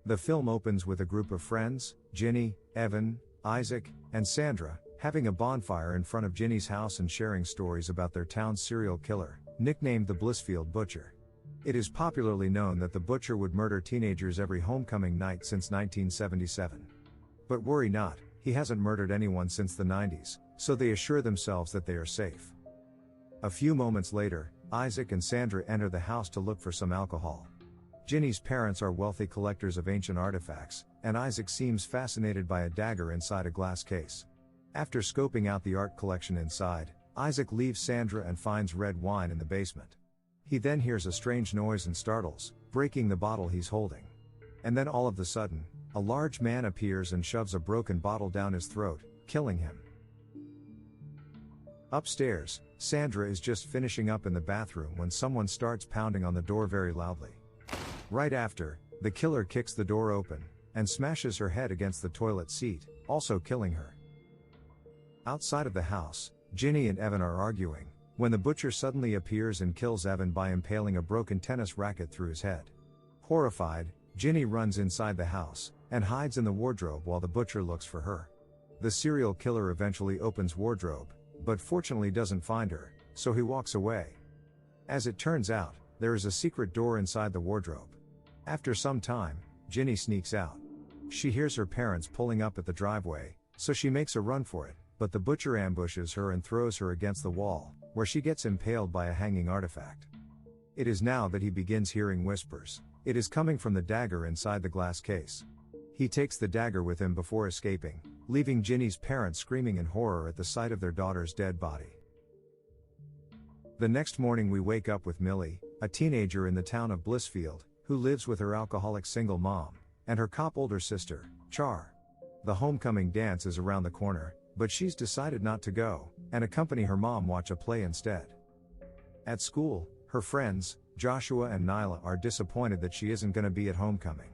The film opens with a group of friends, Ginny, Evan, Isaac, and Sandra, having a bonfire in front of Ginny's house and sharing stories about their town's serial killer, nicknamed the Blissfield Butcher. It is popularly known that the butcher would murder teenagers every homecoming night since 1977. But worry not, he hasn't murdered anyone since the 90s, so they assure themselves that they are safe. A few moments later, Isaac and Sandra enter the house to look for some alcohol. Ginny's parents are wealthy collectors of ancient artifacts, and Isaac seems fascinated by a dagger inside a glass case. After scoping out the art collection inside, Isaac leaves Sandra and finds red wine in the basement. He then hears a strange noise and startles, breaking the bottle he's holding. And then all of a sudden, a large man appears and shoves a broken bottle down his throat, killing him. Upstairs, Sandra is just finishing up in the bathroom when someone starts pounding on the door very loudly. Right after, the killer kicks the door open, and smashes her head against the toilet seat, also killing her. Outside of the house, Ginny and Evan are arguing, when the butcher suddenly appears and kills Evan by impaling a broken tennis racket through his head. Horrified, Ginny runs inside the house, and hides in the wardrobe while the butcher looks for her. The serial killer eventually opens wardrobe, but fortunately doesn't find her, so he walks away. As it turns out, there is a secret door inside the wardrobe. After some time, Ginny sneaks out. She hears her parents pulling up at the driveway, so she makes a run for it, but the butcher ambushes her and throws her against the wall, where she gets impaled by a hanging artifact. It is now that he begins hearing whispers. It is coming from the dagger inside the glass case. He takes the dagger with him before escaping, leaving Ginny's parents screaming in horror at the sight of their daughter's dead body. The next morning we wake up with Millie, a teenager in the town of Blissfield, who lives with her alcoholic single mom, and her cop older sister, Char. The homecoming dance is around the corner, but she's decided not to go, and accompany her mom watch a play instead. At school, her friends, Joshua and Nyla, are disappointed that she isn't going to be at homecoming.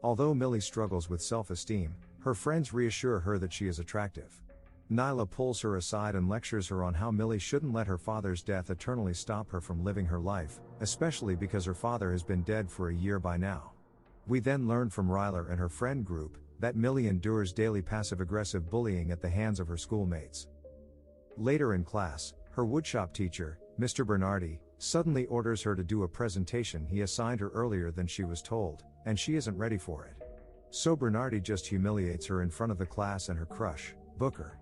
Although Millie struggles with self-esteem, her friends reassure her that she is attractive. Nyla pulls her aside and lectures her on how Millie shouldn't let her father's death eternally stop her from living her life, especially because her father has been dead for a year by now. We then learn from Ryler and her friend group, that Millie endures daily passive-aggressive bullying at the hands of her schoolmates. Later in class, her woodshop teacher, Mr. Bernardi, suddenly orders her to do a presentation he assigned her earlier than she was told, and she isn't ready for it. So Bernardi just humiliates her in front of the class and her crush, Booker.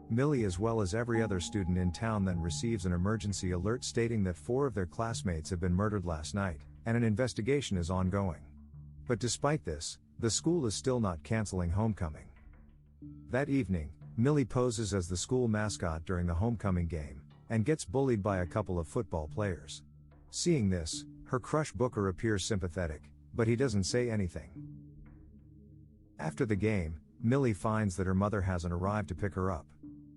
Millie, as well as every other student in town, then receives an emergency alert stating that 4 of their classmates have been murdered last night, and an investigation is ongoing. But despite this, the school is still not canceling homecoming. That evening, Millie poses as the school mascot during the homecoming game, and gets bullied by a couple of football players. Seeing this, her crush Booker appears sympathetic, but he doesn't say anything. After the game, Millie finds that her mother hasn't arrived to pick her up.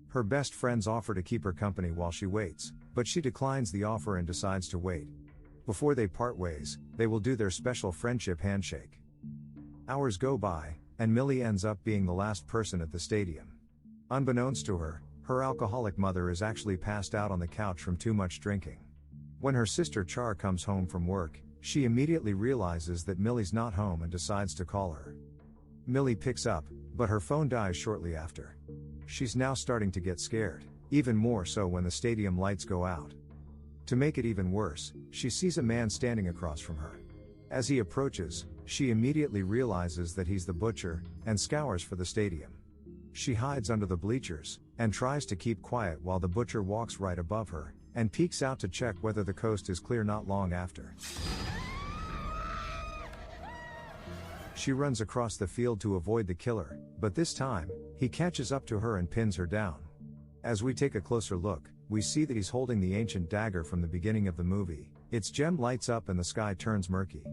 Her best friends offer to keep her company while she waits, but she declines the offer and decides to wait. Before they part ways, they will do their special friendship handshake. Hours go by, and Millie ends up being the last person at the stadium. Unbeknownst to her, her alcoholic mother is actually passed out on the couch from too much drinking. When her sister Char comes home from work, she immediately realizes that Millie's not home and decides to call her. Millie picks up, but her phone dies shortly after. She's now starting to get scared, even more so when the stadium lights go out. To make it even worse, she sees a man standing across from her. As he approaches, she immediately realizes that he's the butcher, and scours for the stadium. She hides under the bleachers, and tries to keep quiet while the butcher walks right above her, and peeks out to check whether the coast is clear. Not long after, she runs across the field to avoid the killer, but this time, he catches up to her and pins her down. As we take a closer look, we see that he's holding the ancient dagger from the beginning of the movie. Its gem lights up and the sky turns murky.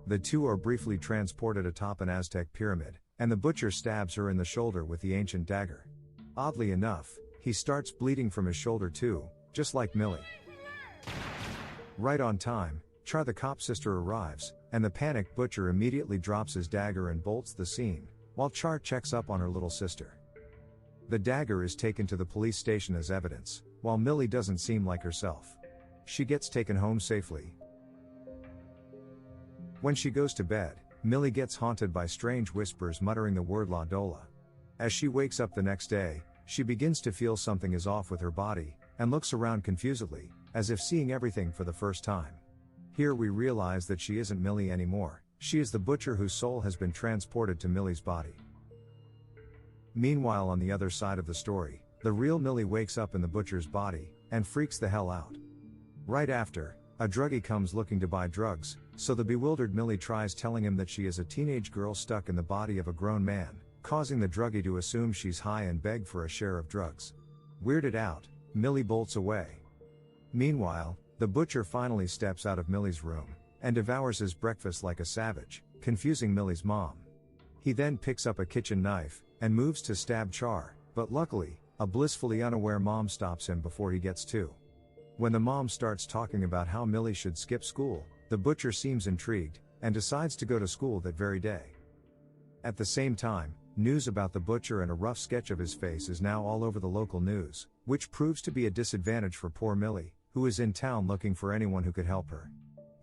The two are briefly transported atop an Aztec pyramid, and the butcher stabs her in the shoulder with the ancient dagger. Oddly enough, he starts bleeding from his shoulder too, just like Millie. Right on time, Char the cop sister arrives, and the panicked butcher immediately drops his dagger and bolts the scene, while Char checks up on her little sister. The dagger is taken to the police station as evidence, while Millie doesn't seem like herself. She gets taken home safely. When she goes to bed, Millie gets haunted by strange whispers muttering the word La Dola. As she wakes up the next day, she begins to feel something is off with her body, and looks around confusedly, as if seeing everything for the first time. Here we realize that she isn't Millie anymore, she is the butcher whose soul has been transported to Millie's body. Meanwhile, on the other side of the story, the real Millie wakes up in the butcher's body, and freaks the hell out. Right after, a druggie comes looking to buy drugs, so the bewildered Millie tries telling him that she is a teenage girl stuck in the body of a grown man, causing the druggie to assume she's high and beg for a share of drugs. Weirded out, Millie bolts away. Meanwhile, the butcher finally steps out of Millie's room, and devours his breakfast like a savage, confusing Millie's mom. He then picks up a kitchen knife, and moves to stab Char, but luckily, a blissfully unaware mom stops him before he gets to. When the mom starts talking about how Millie should skip school, the butcher seems intrigued, and decides to go to school that very day. At the same time, news about the butcher and a rough sketch of his face is now all over the local news, which proves to be a disadvantage for poor Millie, who is in town looking for anyone who could help her.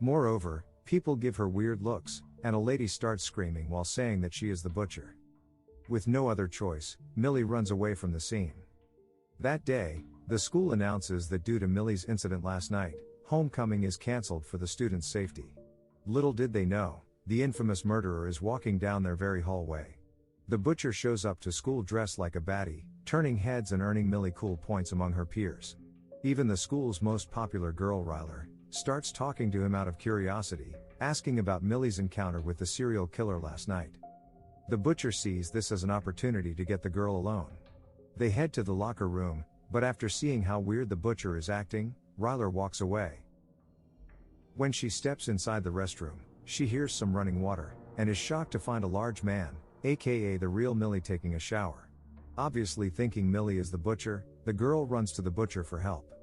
Moreover, people give her weird looks, and a lady starts screaming while saying that she is the butcher. With no other choice, Millie runs away from the scene. That day, the school announces that due to Millie's incident last night, homecoming is cancelled for the students' safety. Little did they know, the infamous murderer is walking down their very hallway. The butcher shows up to school dressed like a baddie, turning heads and earning Millie cool points among her peers. Even the school's most popular girl, Ryler, starts talking to him out of curiosity, asking about Millie's encounter with the serial killer last night. The butcher sees this as an opportunity to get the girl alone. They head to the locker room, but after seeing how weird the butcher is acting, Ryler walks away. When she steps inside the restroom, she hears some running water, and is shocked to find a large man, aka the real Millie, taking a shower. Obviously thinking Millie is the butcher, the girl runs to the butcher for help.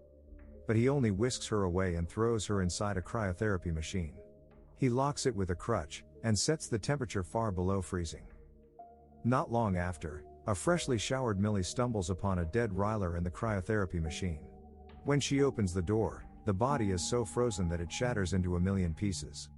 But he only whisks her away and throws her inside a cryotherapy machine. He locks it with a crutch, and sets the temperature far below freezing. Not long after, a freshly showered Millie stumbles upon a dead Ryler in the cryotherapy machine. When she opens the door, the body is so frozen that it shatters into a million pieces.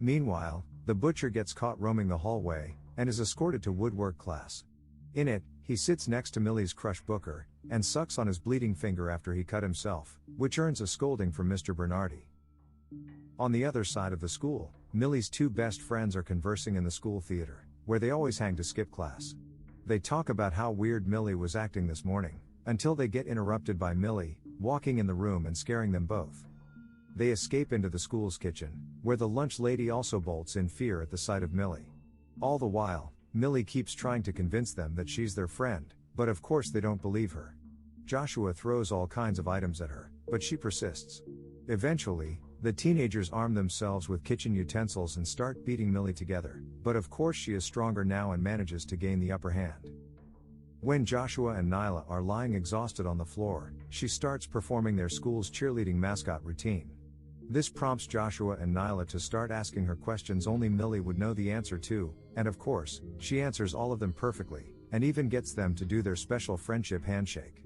Meanwhile, the butcher gets caught roaming the hallway, and is escorted to woodwork class. In it, he sits next to Millie's crush Booker, and sucks on his bleeding finger after he cut himself, which earns a scolding from Mr. Bernardi. On the other side of the school, Millie's two best friends are conversing in the school theater, where they always hang to skip class. They talk about how weird Millie was acting this morning, until they get interrupted by Millie, walking in the room and scaring them both. They escape into the school's kitchen, where the lunch lady also bolts in fear at the sight of Millie. All the while, Millie keeps trying to convince them that she's their friend, but of course they don't believe her. Joshua throws all kinds of items at her, but she persists. Eventually, the teenagers arm themselves with kitchen utensils and start beating Millie together, but of course she is stronger now and manages to gain the upper hand. When Joshua and Nyla are lying exhausted on the floor, she starts performing their school's cheerleading mascot routine. This prompts Joshua and Nyla to start asking her questions only Millie would know the answer to, and of course, she answers all of them perfectly, and even gets them to do their special friendship handshake.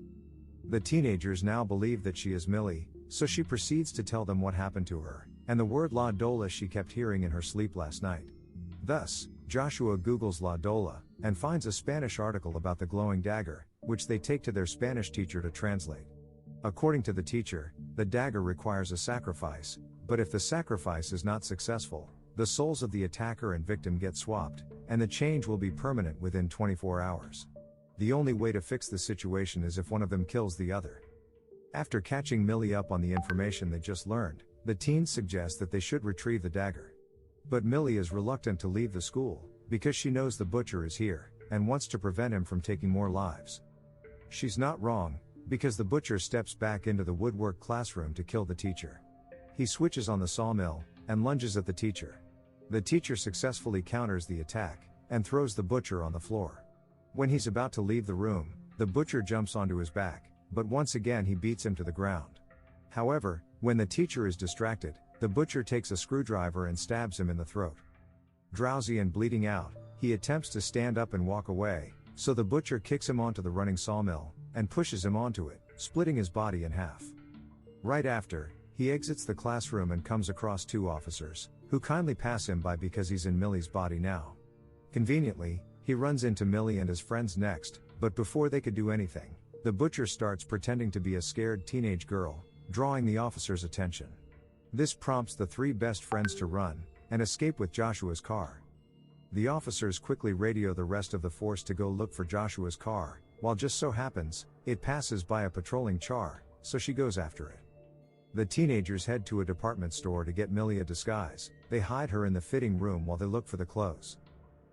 The teenagers now believe that she is Millie, so she proceeds to tell them what happened to her, and the word La Dola she kept hearing in her sleep last night. Thus, Joshua Googles La Dola, and finds a Spanish article about the glowing dagger, which they take to their Spanish teacher to translate. According to the teacher, the dagger requires a sacrifice, but if the sacrifice is not successful, the souls of the attacker and victim get swapped, and the change will be permanent within 24 hours. The only way to fix the situation is if one of them kills the other. After catching Millie up on the information they just learned, the teens suggest that they should retrieve the dagger. But Millie is reluctant to leave the school, because she knows the butcher is here, and wants to prevent him from taking more lives. She's not wrong, because the butcher steps back into the woodwork classroom to kill the teacher. He switches on the sawmill, and lunges at the teacher. The teacher successfully counters the attack, and throws the butcher on the floor. When he's about to leave the room, the butcher jumps onto his back, but once again he beats him to the ground. However, when the teacher is distracted, the butcher takes a screwdriver and stabs him in the throat. Drowsy and bleeding out, he attempts to stand up and walk away, so the butcher kicks him onto the running sawmill, and pushes him onto it, splitting his body in half. Right after, He exits the classroom and comes across two officers, who kindly pass him by because he's in Millie's body now. Conveniently, he runs into Millie and his friends next, but before they could do anything, the butcher starts pretending to be a scared teenage girl, drawing the officers' attention. This prompts the three best friends to run and escape with Joshua's car. The officers quickly radio the rest of the force to go look for Joshua's car, while just so happens, it passes by a patrolling Char, so she goes after it. The teenagers head to a department store to get Millie a disguise. They hide her in the fitting room while they look for the clothes.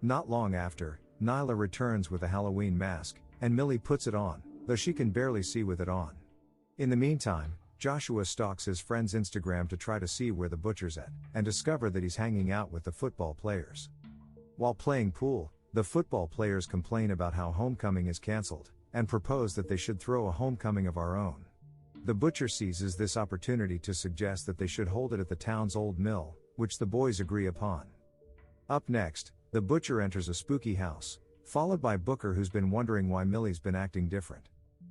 Not long after, Nyla returns with a Halloween mask, and Millie puts it on, though she can barely see with it on. In the meantime, Joshua stalks his friend's Instagram to try to see where the butcher's at, and discover that he's hanging out with the football players. While playing pool, the football players complain about how homecoming is cancelled, and propose that they should throw a homecoming of our own. The butcher seizes this opportunity to suggest that they should hold it at the town's old mill, which the boys agree upon. Up next, the butcher enters a spooky house, followed by Booker, who's been wondering why Millie's been acting different.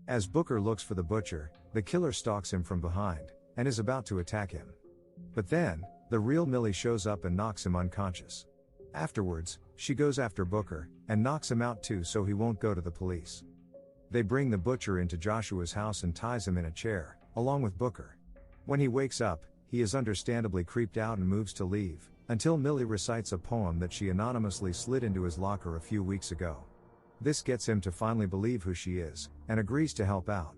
As Booker looks for the butcher, the killer stalks him from behind, and is about to attack him. But then, the real Millie shows up and knocks him unconscious. Afterwards, she goes after Booker, and knocks him out too so he won't go to the police. They bring the butcher into Joshua's house and ties him in a chair, along with Booker. When he wakes up, he is understandably creeped out and moves to leave, until Millie recites a poem that she anonymously slid into his locker a few weeks ago. This gets him to finally believe who she is, and agrees to help out.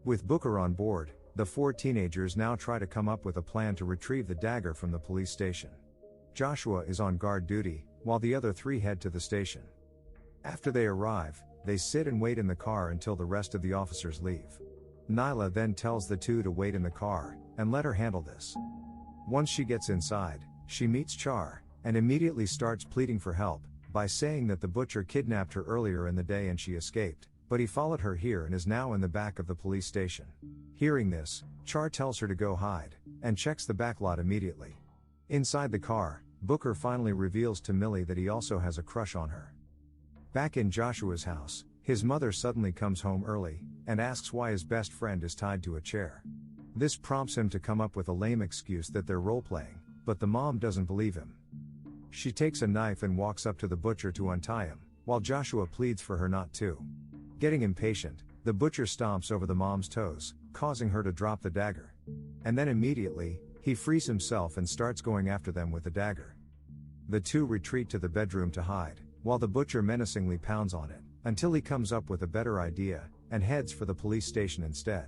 With Booker on board, the four teenagers now try to come up with a plan to retrieve the dagger from the police station. Joshua is on guard duty, while the other three head to the station. After they arrive, they sit and wait in the car until the rest of the officers leave. Nyla then tells the two to wait in the car, and let her handle this. Once she gets inside, she meets Char, and immediately starts pleading for help, by saying that the butcher kidnapped her earlier in the day and she escaped, but he followed her here and is now in the back of the police station. Hearing this, Char tells her to go hide, and checks the back lot immediately. Inside the car, Booker finally reveals to Millie that he also has a crush on her. Back in Joshua's house, his mother suddenly comes home early, and asks why his best friend is tied to a chair. This prompts him to come up with a lame excuse that they're role-playing, but the mom doesn't believe him. She takes a knife and walks up to the butcher to untie him, while Joshua pleads for her not to. Getting impatient, the butcher stomps over the mom's toes, causing her to drop the dagger. And then immediately, he frees himself and starts going after them with the dagger. The two retreat to the bedroom to hide, while the butcher menacingly pounds on it, until he comes up with a better idea, and heads for the police station instead.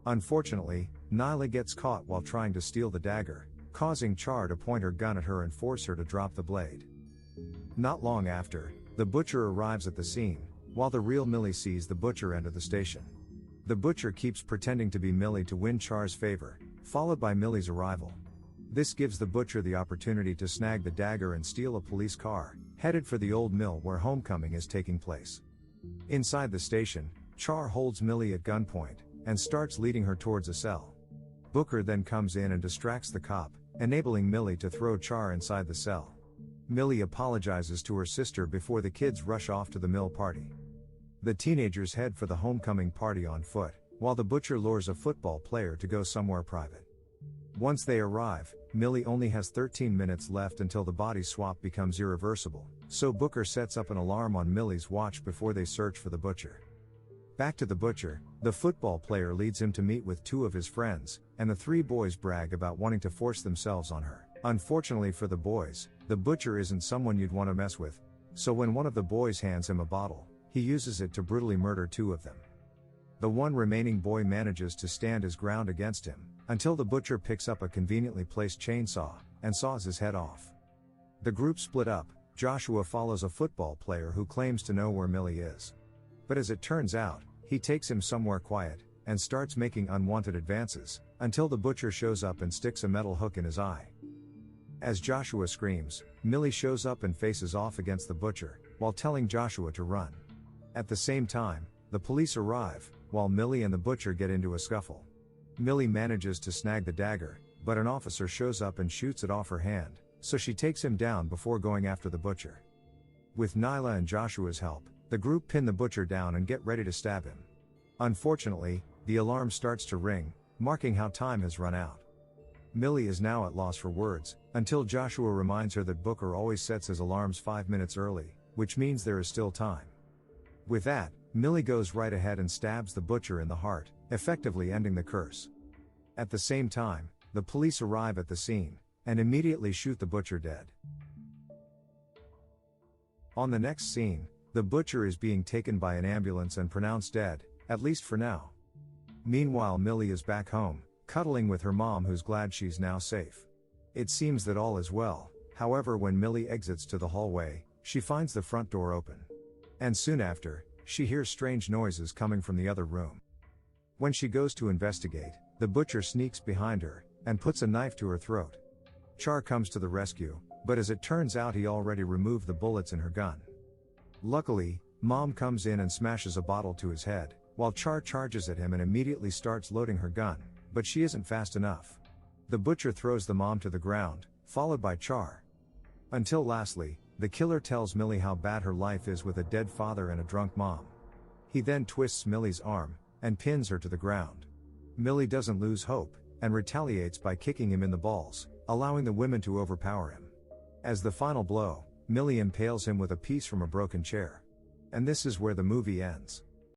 Unfortunately, Nyla gets caught while trying to steal the dagger, causing Char to point her gun at her and force her to drop the blade. Not long after, the butcher arrives at the scene, while the real Millie sees the butcher enter the station. The butcher keeps pretending to be Millie to win Char's favor, followed by Millie's arrival. This gives the butcher the opportunity to snag the dagger and steal a police car, headed for the old mill where homecoming is taking place. Inside the station, Char holds Millie at gunpoint, and starts leading her towards a cell. Booker then comes in and distracts the cop, enabling Millie to throw Char inside the cell. Millie apologizes to her sister before the kids rush off to the mill party. The teenagers head for the homecoming party on foot, while the butcher lures a football player to go somewhere private. Once they arrive, Millie only has 13 minutes left until the body swap becomes irreversible, so Booker sets up an alarm on Millie's watch before they search for the butcher. Back to the butcher, the football player leads him to meet with two of his friends, and the three boys brag about wanting to force themselves on her. Unfortunately for the boys, the butcher isn't someone you'd want to mess with, so when one of the boys hands him a bottle, he uses it to brutally murder two of them. The one remaining boy manages to stand his ground against him, until the butcher picks up a conveniently placed chainsaw, and saws his head off. The group split up. Joshua follows a football player who claims to know where Millie is. But as it turns out, he takes him somewhere quiet, and starts making unwanted advances, until the butcher shows up and sticks a metal hook in his eye. As Joshua screams, Millie shows up and faces off against the butcher, while telling Joshua to run. At the same time, the police arrive, while Millie and the butcher get into a scuffle. Millie manages to snag the dagger, but an officer shows up and shoots it off her hand, so she takes him down before going after the butcher. With Nyla and Joshua's help, the group pin the butcher down and get ready to stab him. Unfortunately, the alarm starts to ring, marking how time has run out. Millie is now at loss for words, until Joshua reminds her that Booker always sets his alarms 5 minutes early, which means there is still time. With that, Millie goes right ahead and stabs the butcher in the heart, effectively ending the curse. At the same time, the police arrive at the scene, and immediately shoot the butcher dead. On the next scene, the butcher is being taken by an ambulance and pronounced dead, at least for now. Meanwhile, Millie is back home, cuddling with her mom, who's glad she's now safe. It seems that all is well. However, when Millie exits to the hallway, she finds the front door open. And soon after, she hears strange noises coming from the other room. When she goes to investigate, the butcher sneaks behind her, and puts a knife to her throat. Char comes to the rescue, but as it turns out, he already removed the bullets in her gun. Luckily, Mom comes in and smashes a bottle to his head, while Char charges at him and immediately starts loading her gun, but she isn't fast enough. The butcher throws the mom to the ground, followed by Char. Until lastly, the killer tells Millie how bad her life is with a dead father and a drunk mom. He then twists Millie's arm, and pins her to the ground. Millie doesn't lose hope, and retaliates by kicking him in the balls, allowing the women to overpower him. As the final blow, Millie impales him with a piece from a broken chair. And this is where the movie ends.